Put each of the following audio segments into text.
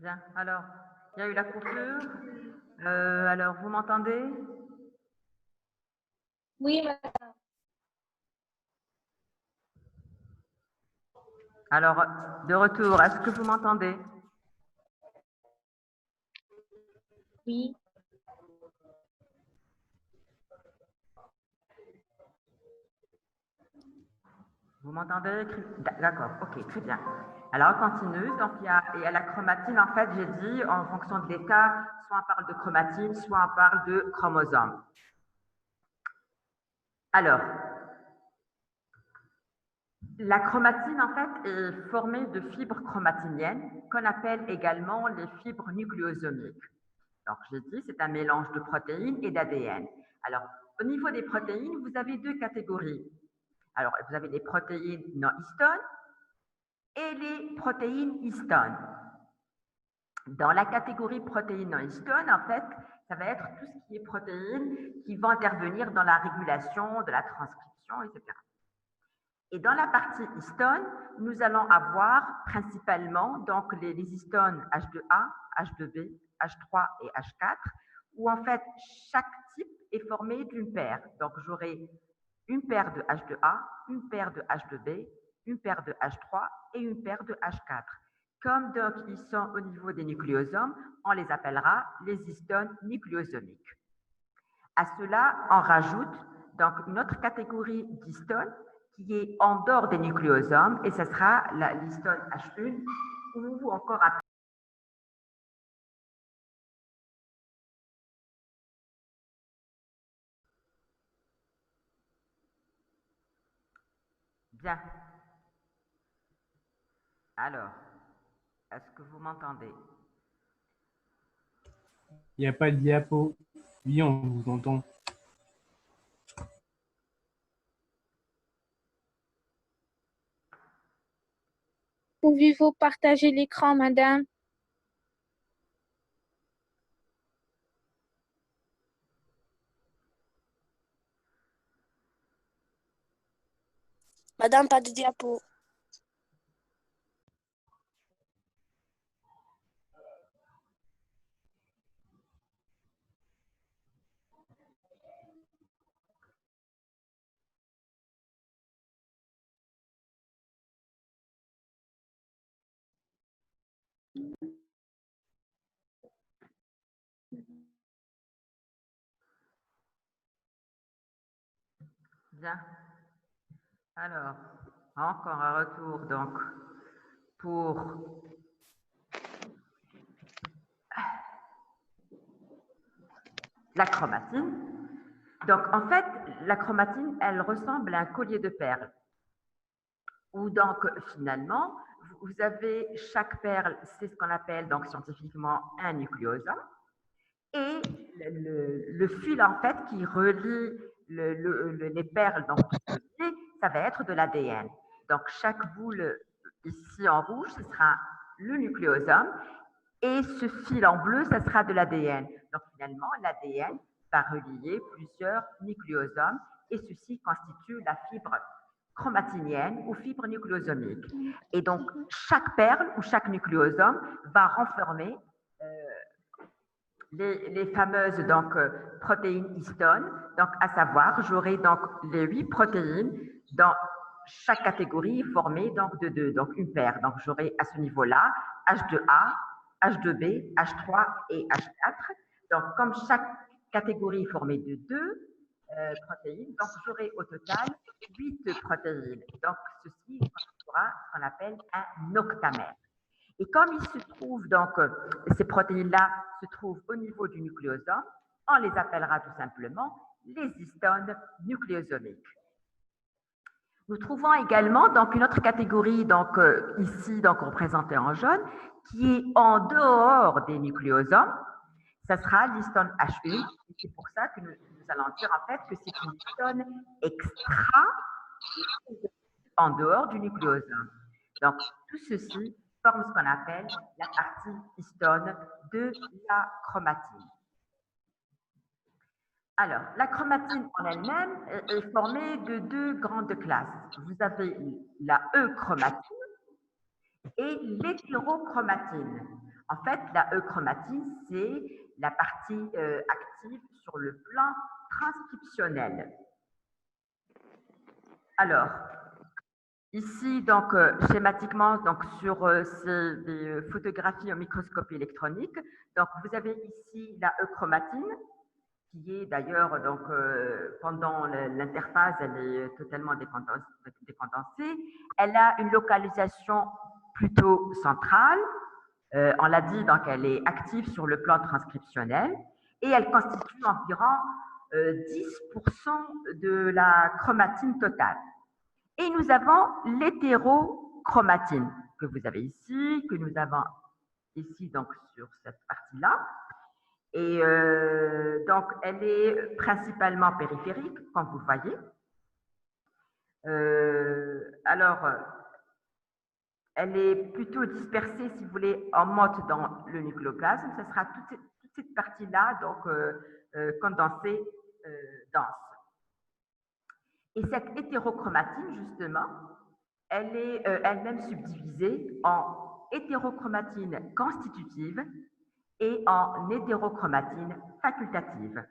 Bien. Alors, il y a eu la coupure. Alors, vous m'entendez? Oui, madame. Alors, de retour, est-ce que vous m'entendez? Oui. Vous m'entendez? D'accord, ok, très bien. Alors, on continue. Donc, il y a la chromatine. En fait, j'ai dit, en fonction de l'état, soit on parle de chromatine, soit on parle de chromosome. Alors, la chromatine, en fait, est formée de fibres chromatiniennes qu'on appelle également les fibres nucléosomiques. Donc, j'ai dit, c'est un mélange de protéines et d'ADN. Alors, au niveau des protéines, vous avez deux catégories. Alors, vous avez les protéines non histones et les protéines histones. Dans la catégorie protéines non histones, en fait, ça va être tout ce qui est protéines qui vont intervenir dans la régulation de la transcription, etc. Et dans la partie histone, nous allons avoir principalement donc les histones H2A, H2B, H3 et H4, où en fait chaque type est formé d'une paire. Donc j'aurai une paire de H2A, une paire de H2B, une paire de H3 et une paire de H4. Comme donc ils sont au niveau des nucléosomes, on les appellera les histones nucléosomiques. À cela, on rajoute donc une autre catégorie d'histones qui est en dehors des nucléosomes et ce sera l'histone H1 ou encore appelée. Bien. Alors, est-ce que vous m'entendez? Il n'y a pas de diapo. Oui, on vous entend. Pouvez-vous partager l'écran, madame? Madame, pas de diapo. Bien. Alors, encore un retour donc pour la chromatine. Donc, en fait, la chromatine, elle ressemble à un collier de perles. Où donc, finalement, vous avez chaque perle, c'est ce qu'on appelle donc scientifiquement un nucléosome. Et le fil, en fait, qui relie les perles, donc ça va être de l'ADN. Donc, chaque boule ici en rouge, ce sera le nucléosome. Et ce fil en bleu, ça sera de l'ADN. Donc, finalement, l'ADN va relier plusieurs nucléosomes et ceci constitue la fibre chromatinienne ou fibre nucléosomique. Et donc, chaque perle ou chaque nucléosome va renfermer les fameuses donc, protéines histones. Donc, à savoir, j'aurai donc les 8 protéines dans chaque catégorie formée donc de 2, donc une paire. Donc, j'aurai à ce niveau-là H2A, H2B, H3 et H4. Donc, comme chaque catégorie est formée de 2 protéines, donc j'aurai au total 8 protéines. Donc, ceci sera ce qu'on appelle un octamère. Et comme il se trouve, donc, ces protéines-là se trouvent au niveau du nucléosome, on les appellera tout simplement les histones nucléosomiques. Nous trouvons également donc une autre catégorie, donc ici donc représentée en jaune, qui est en dehors des nucléosomes. Ça sera l'histone H1. Et c'est pour ça que nous allons dire en fait que c'est une histone extra en dehors du nucléosome. Donc tout ceci forme ce qu'on appelle la partie histone de la chromatine. Alors, la chromatine en elle-même est formée de deux grandes classes. Vous avez la E-chromatine et l'hétérochromatine. En fait, la euchromatine, c'est la partie active sur le plan transcriptionnel. Alors, ici, donc, schématiquement, donc, sur des photographies au microscopie électronique, donc, vous avez ici la euchromatine, qui est d'ailleurs, donc, pendant l'interphase, elle est totalement décondensée. Elle a une localisation plutôt centrale. On l'a dit, donc, elle est active sur le plan transcriptionnel et elle constitue environ 10% de la chromatine totale. Et nous avons l'hétérochromatine que vous avez ici, que nous avons ici, donc, sur cette partie-là. Et donc, elle est principalement périphérique, comme vous le voyez. Alors, elle est plutôt dispersée, si vous voulez, en mode dans le nucléoplasme. Ce sera toute cette partie-là, donc condensée, dense. Et cette hétérochromatine, justement, elle est elle-même subdivisée en hétérochromatine constitutive et en hétérochromatine facultative.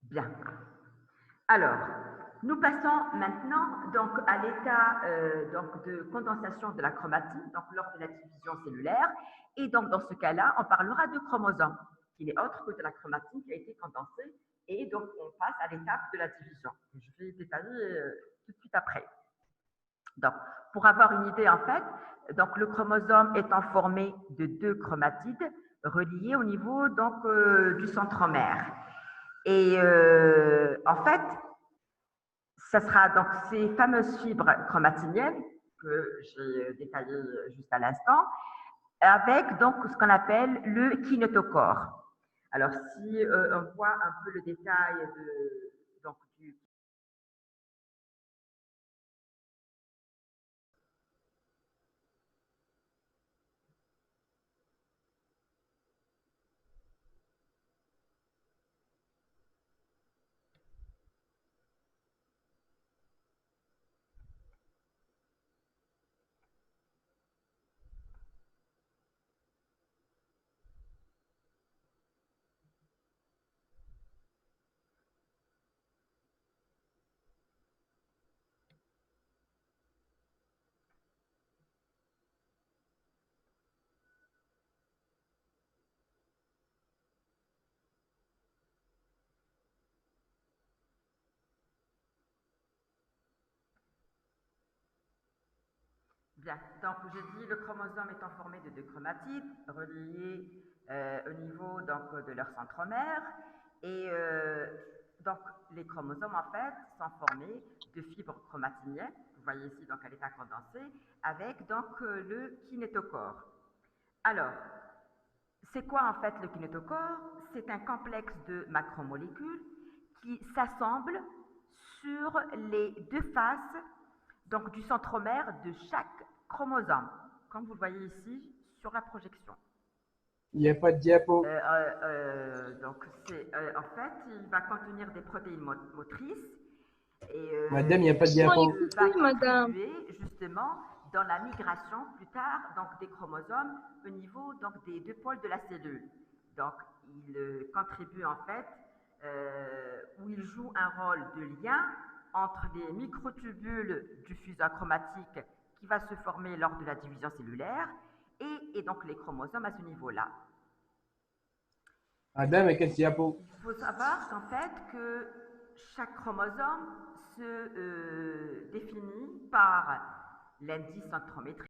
Bien. Alors, nous passons maintenant donc à l'état donc de condensation de la chromatine, donc lors de la division cellulaire. Et donc, dans ce cas-là, on parlera de chromosome, qui n'est autre que de la chromatine qui a été condensée. Et donc, on passe à l'étape de la division. Je vais détailler tout de suite après. Donc, pour avoir une idée, en fait, donc, le chromosome étant formé de 2 chromatides reliées au niveau donc, du centromère. Et en fait, ce sera donc ces fameuses fibres chromatiniennes que j'ai détaillées juste à l'instant, avec donc ce qu'on appelle le kinétochore. Alors, si on voit un peu le détail donc, du Bien, donc je dis le chromosome étant formé de 2 chromatides reliées au niveau donc, de leur centromère. Et donc les chromosomes en fait sont formés de fibres chromatiniennes, vous voyez ici donc à l'état condensé, avec donc le kinétochore. Alors, c'est quoi en fait le kinétochore? C'est un complexe de macromolécules qui s'assemblent sur les 2 faces donc, du centromère de chaque chromosome, comme vous le voyez ici sur la projection. Il n'y a pas de diapo. Donc, en fait, il va contenir des protéines motrices. Et, Madame, il n'y a pas de diapo. va contribuer justement dans la migration plus tard donc, des chromosomes au niveau donc, des 2 pôles de la cellule. Donc, il contribue en fait, où il joue un rôle de lien entre les microtubules du fuseau chromatique qui va se former lors de la division cellulaire et donc les chromosomes à ce niveau-là. Madame, quel diapo? Il faut savoir qu'en fait que chaque chromosome se définit par l'indice centrométrique